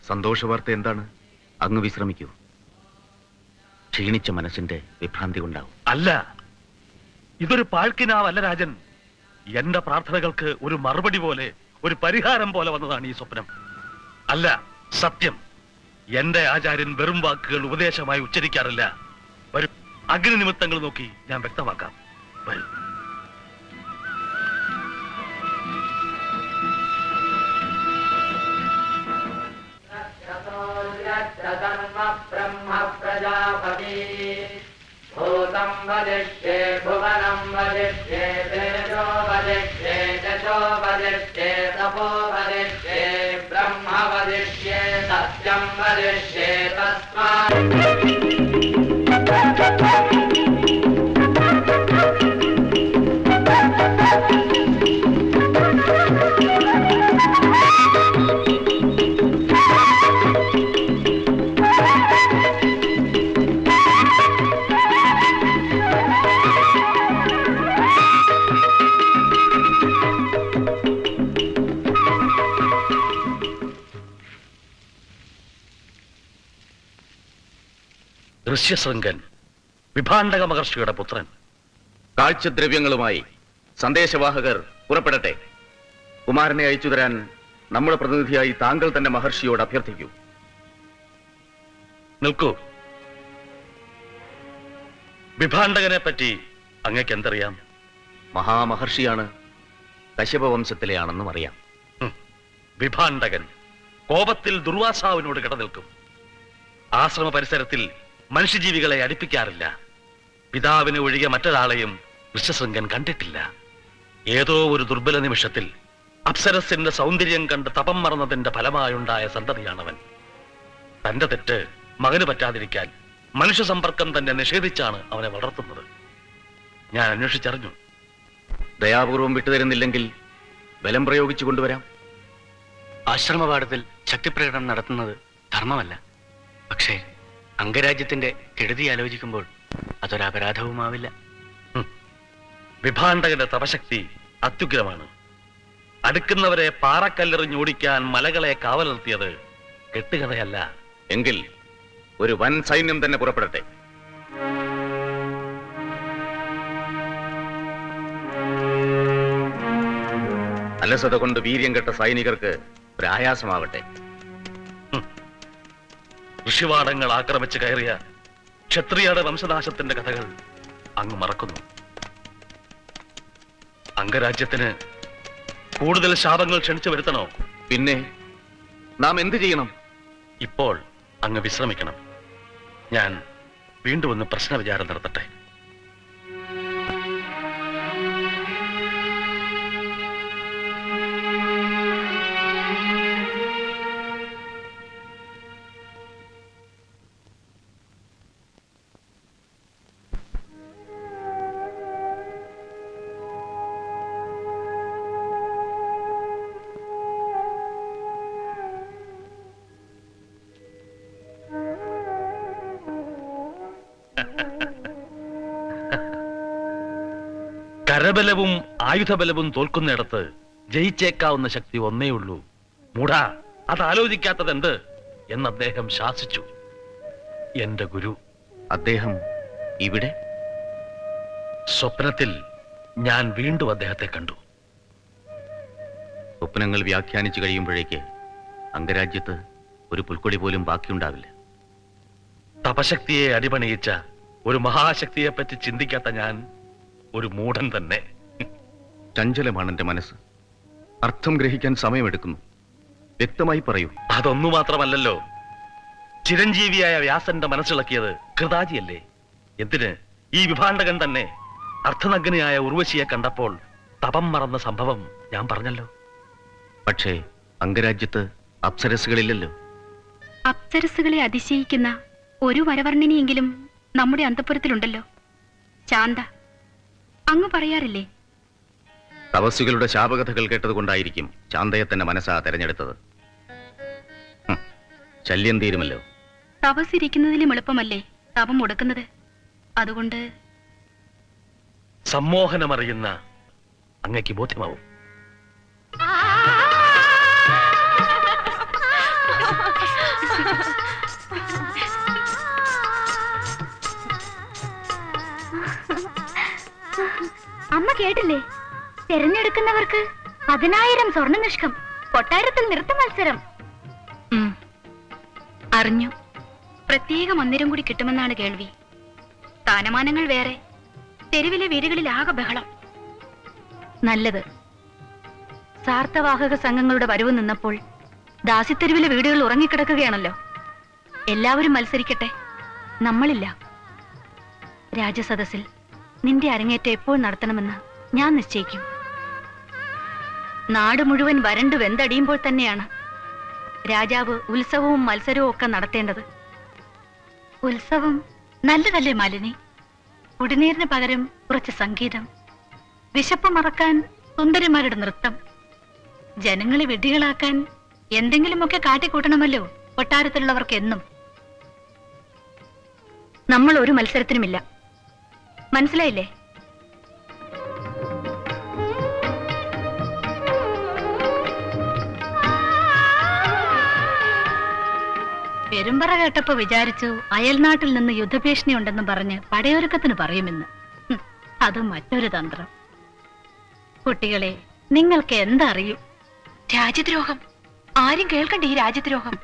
സന്തോഷവാർത്ത എന്താണ്? അങ്ങ് വിശ്രമിക്കൂ. ക്ഷീണിച്ച മനസ്സിന്റെ വിഭ്രാന്തി ഉണ്ടാവും. അല്ല, ഇതൊരു പാഴ്ക്കിനാവല്ല രാജൻ. എന്റെ പ്രാർത്ഥനകൾക്ക് ഒരു മറുപടി പോലെ, ഒരു പരിഹാരം പോലെ വന്നതാണ് ഈ സ്വപ്നം. അല്ല, സത്യം. എന്റെ ആചാര്യൻ വെറും വാക്കുകൾ ഉപദേശമായി ഉച്ചരിക്കാറില്ല. വരും, അഗ്നി നിമിത്തങ്ങൾ നോക്കി ഞാൻ വ്യക്തമാക്കാം. വരും. ब्रह्म प्रजापति भूतं वदिष्ये भुवनं वदिष्ये तेजो वदिष्ये यशो वदिष्ये तपो वदिष्ये ब्रह्म वदिष्ये सत्यं वदिष्ये तस्मात् ഋഷ്യശൃംഗൻ, വിഭാണ്ഡക മഹർഷിയുടെ പുത്രൻ. കാഴ്ചദ്രവ്യങ്ങളുമായി സന്ദേശവാഹകർ പുറപ്പെടട്ടെ. കുമാരനെ അയച്ചു തരാൻ നമ്മുടെ പ്രതിനിധിയായി താങ്കൾ തന്നെ മഹർഷിയോട് അഭ്യർത്ഥിക്കൂ. നിൽക്കൂ. വിഭാണ്ഡകനെ പറ്റി അങ്ങക്ക് എന്തറിയാം? മഹാമഹർഷിയാണ്, കശ്യപ വംശത്തിലെയാണെന്നും അറിയാം. വിഭാണ്ഡകൻ കോപത്തിൽ ദുർവാസാവിനോട് കിടനിൽക്കും. ആശ്രമ പരിസരത്തിൽ മനുഷ്യജീവികളെ അടുപ്പിക്കാറില്ല. പിതാവിനെ ഒഴികെ മറ്റൊരാളെയും ഋഷ്യശൃംഗൻ കണ്ടിട്ടില്ല. ഏതോ ഒരു ദുർബല നിമിഷത്തിൽ അപ്സരസിന്റെ സൗന്ദര്യം കണ്ട് തപം മറന്നതിന്റെ ഫലമായുണ്ടായ സന്തതിയാണവൻ. തന്റെ തെറ്റ് മകന് പറ്റാതിരിക്കാൻ മനുഷ്യ സമ്പർക്കം തന്നെ നിഷേധിച്ചാണ് അവനെ വളർത്തുന്നത്. ഞാൻ അന്വേഷിച്ചറിഞ്ഞു. ദയാപൂർവം വിട്ടുതരുന്നില്ലെങ്കിൽ ബലം പ്രയോഗിച്ചു കൊണ്ടുവരാം. ആശ്രമപാഠത്തിൽ ശക്തിപ്രകടനം നടത്തുന്നത് ധർമ്മമല്ല. പക്ഷേ അംഗരാജ്യത്തിന്റെ കെടുതി ആലോചിക്കുമ്പോൾ അതൊരപരാധവുമാവില്ല. വിഭാണ്ഡകന്റെ തപശക്തി അത്യുഗ്രമാണ്. അടുക്കുന്നവരെ പാറക്കല്ലെറിഞ്ഞോടിക്കാൻ മലകളെ കാവൽ നിർത്തിയത് കെട്ടുകഥയല്ല. എങ്കിൽ ഒരു വൻ സൈന്യം തന്നെ പുറപ്പെടട്ടെ. അലസത കൊണ്ട് വീര്യം കെട്ട സൈനികർക്ക് പ്രയാസമാവട്ടെ. ഋഷിവാടങ്ങൾ ആക്രമിച്ച് കയറിയ ക്ഷത്രിയയുടെ വംശനാശത്തിന്റെ കഥകൾ അങ്ങ് മറക്കുന്നു. അംഗരാജ്യത്തിന് കൂടുതൽ ശാപങ്ങൾ ക്ഷണിച്ചു വരുത്തണോ? പിന്നെ നാം എന്ത് ചെയ്യണം? ഇപ്പോൾ അങ്ങ് വിശ്രമിക്കണം. ഞാൻ വീണ്ടും ഒന്ന് പ്രശ്നവിചാരം നടത്തട്ടെ. കരബലവും ആയുധബലവും തോൽക്കുന്നിടത്ത് ജയിച്ചേക്കാവുന്ന ശക്തി ഒന്നേയുള്ളൂ. മൂഢാ, അത് ആലോചിക്കാത്തതെന്ത് എന്ന് അദ്ദേഹം ശാസിച്ചു. എന്റെ ഗുരു. അദ്ദേഹം ഇവിടെ? സ്വപ്നത്തിൽ ഞാൻ വീണ്ടും അദ്ദേഹത്തെ കണ്ടു. സ്വപ്നങ്ങൾ വ്യാഖ്യാനിച്ചു കഴിയുമ്പോഴേക്ക് അംഗരാജ്യത്ത് ഒരു പുൽക്കൊടി പോലും ബാക്കിയുണ്ടാവില്ല. തപശക്തിയെ അടിപണിയിച്ച ഒരു മഹാശക്തിയെ പറ്റി ചിന്തിക്കാത്ത ഞാൻ ഒരു മൂഢൻ തന്നെ. ചഞ്ചലമാണ് എന്റെ മനസ്സ്. അർത്ഥം ഗ്രഹിക്കാൻ സമയമെടുക്കുന്നു. വ്യക്തമായി പറയൂ. അതൊന്നു മാത്രമല്ലല്ലോ, ചിരഞ്ജീവിയായ വ്യാസന്റെ മനസ്സിളക്കിയത് കൃതാജിയല്ലേ? എന്തിന് ഈ വിഭാണ്ഡകൻ തന്നെ അർത്ഥനഗ്നയായ ഉർവശിയെ കണ്ടപ്പോൾ തപം മറന്ന സംഭവം ഞാൻ പറഞ്ഞല്ലോ. പക്ഷേ അംഗരാജ്യത്ത് അപ്സരസുകളില്ലല്ലോ. അപ്സരസുകളെ അതിശയിക്കുന്ന ഒരു വരവർണ്ണിനിയെങ്കിലും നമ്മുടെ അന്തഃപുരത്തിലുണ്ടല്ലോ. ശാന്ത, അങ്ങ് പറയാറില്ലേ? തപസ്വികളുടെ ശാപകഥകൾ കേട്ടതുകൊണ്ടായിരിക്കും ശാന്തയെ തന്നെ മനസ്സാ തെരഞ്ഞെടുത്തത്. ശല്യം തീരുമല്ലോ. തപസ്സിരിക്കുന്നതിലും എളുപ്പമല്ലേ തപം മുടക്കുന്നത്? അതുകൊണ്ട് സമ്മോഹനമറിയുന്ന അങ്ങയ്ക്ക് ബോധ്യമാവും. അമ്മ കേട്ടില്ലേ? തിരഞ്ഞെടുക്കുന്നവർക്ക് 10,000 സ്വർണ്ണനിഷ്കം, കൊട്ടാരത്തിൽ നൃത്ത മത്സരം. അറിഞ്ഞു. പ്രത്യേക മന്ദിരം കൂടി കിട്ടുമെന്നാണ് കേൾവി. സ്ഥാനമാനങ്ങൾ വേറെ, തെരുവിലെ വീടുകളിൽ ആകെ ബഹളം. നല്ലത്. സാർത്ഥവാഹക സംഘങ്ങളുടെ വരവ് നിന്നപ്പോൾ ദാസിത്തെരുവിലെ വീടുകൾ ഉറങ്ങിക്കിടക്കുകയാണല്ലോ. എല്ലാവരും മത്സരിക്കട്ടെ, നമ്മളില്ല. രാജസദസ്സിൽ നിന്റെ അരങ്ങേറ്റം എപ്പോൾ നടത്തണമെന്ന് ഞാൻ നിശ്ചയിക്കും. നാട് മുഴുവൻ വരണ്ടു വെന്തടിയുമ്പോൾ തന്നെയാണ് രാജാവ് ഉത്സവവും മത്സരവും ഒക്കെ നടത്തേണ്ടത്. ഉത്സവം നല്ലതല്ലേ മാലിനി? കുടിനീരിന് പകരം കുറച്ച് സംഗീതം, വിശപ്പ് മറക്കാൻ സുന്ദരിമാരുടെ നൃത്തം, ജനങ്ങളെ വിഡ്ഢികളാക്കാൻ എന്തെങ്കിലുമൊക്കെ കാട്ടിക്കൂട്ടണമല്ലോ കൊട്ടാരത്തിലുള്ളവർക്ക് എന്നും. നമ്മൾ ഒരു മത്സരത്തിനുമില്ല, മനസ്സിലായില്ലേ? പെരുമ്പറ കേട്ടപ്പോ വിചാരിച്ചു അയൽനാട്ടിൽ നിന്ന് യുദ്ധഭീഷണി ഉണ്ടെന്ന് പറഞ്ഞ് പടയൊരുക്കത്തിന് പറയുമെന്ന്. അത് മറ്റൊരു തന്ത്രം. കുട്ടികളെ, നിങ്ങൾക്ക് എന്തറിയൂ? രാജ്യദ്രോഹം. ആരും കേൾക്കണ്ട ഈ രാജ്യദ്രോഹം.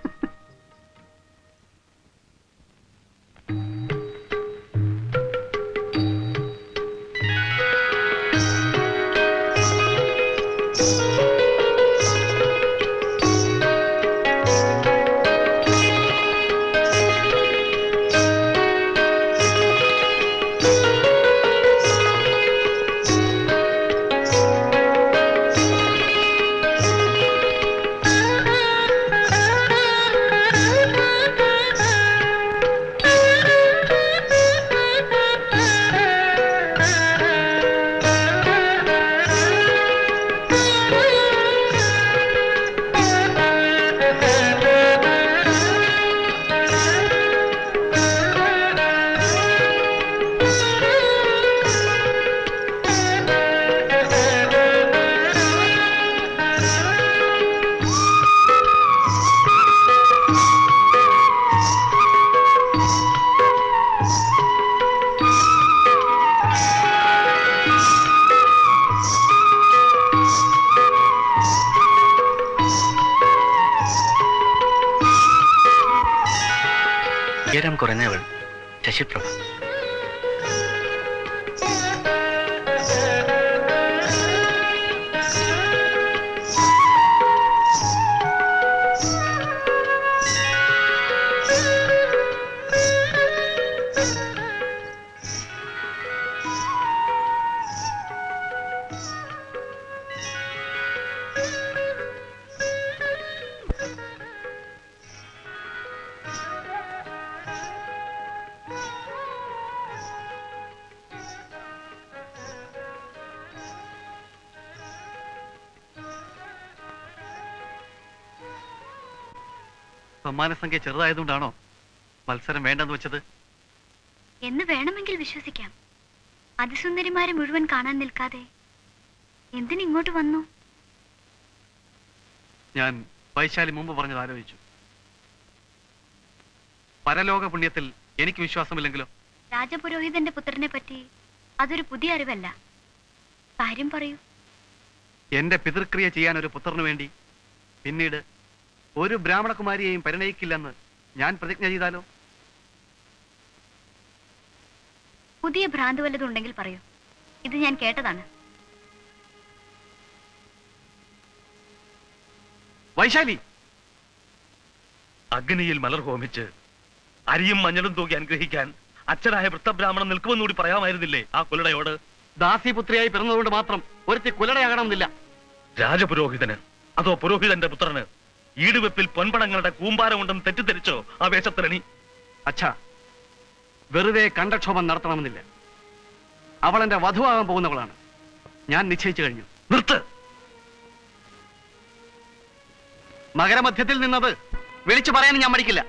ഉയരം കുറഞ്ഞവൾ ശശിപ്രഭ. സമ്മാനസംഖ്യ ചെറുതായതുകൊണ്ടാണോ മത്സരം വേണ്ടെന്ന് വെച്ചത്? എന്ന് വേണമെങ്കിൽ വിശ്വസിക്കാം. അതിസുന്ദരിമാരെ മുഴുവൻ കാണാൻ നിൽക്കാതെ എന്തിനിങ്ങോട്ട് വന്നു? ഞാൻ വൈശാലി മുമ്പ് പറഞ്ഞത് ആലോചിച്ചു. പരലോക പുണ്യത്തിൽ എനിക്ക് വിശ്വാസമില്ലെങ്കിലോ? രാജപുരോഹിതന്റെ പുത്രനെ പറ്റി അതൊരു പുതിയ അറിവല്ല. കാര്യം പറയൂ. എന്റെ പിതൃക്രിയ ചെയ്യാൻ ഒരു പുത്രനു വേണ്ടി പിന്നീട് ഒരു ബ്രാഹ്മണകുമാരിയെയും പരിണയിക്കില്ലെന്ന് ഞാൻ പ്രതിജ്ഞ ചെയ്താലോ? പുതിയ ഭ്രാന്ത് വല്ലതുണ്ടെങ്കിൽ പറയൂ. ഇത് ഞാൻ കേട്ടതാണ്. വൈശാലി, അഗ്നിയിൽ മലർ ഹോമിച്ച് അരിയും മഞ്ഞളും തൂക്കി അനുഗ്രഹിക്കാൻ അച്ഛനായ വൃത്തബ്രാഹ്മണൻ നിൽക്കുമെന്നുകൂടി പറയാമായിരുന്നില്ലേ ആ കുലടയോട്? ദാസിപുത്രിയായി പിറന്നതുകൊണ്ട് മാത്രം ഒരുത്തി കുലടയാകണമെന്നില്ല. രാജപുരോഹിതന്, അതോ പുരോഹിതന്റെ പുത്രന് ഈടുവെപ്പിൽ പൊൻപണങ്ങളുടെ കൂമ്പാരമുണ്ടെന്ന് തെറ്റിദ്ധരിച്ചോ ആ വേഷത്തിരണി? അച്ഛാ, വെറുതെ കണ്ടക്ഷോഭം നടത്തണമെന്നില്ല. അവൾ എന്റെ വധുവാകാൻ പോകുന്നവളാണ്. ഞാൻ നിശ്ചയിച്ചു കഴിഞ്ഞു. നിർത്ത്. മകരമധ്യത്തിൽ നിന്നത് വിളിച്ചു പറയാൻ ഞാൻ മടിക്കില്ല.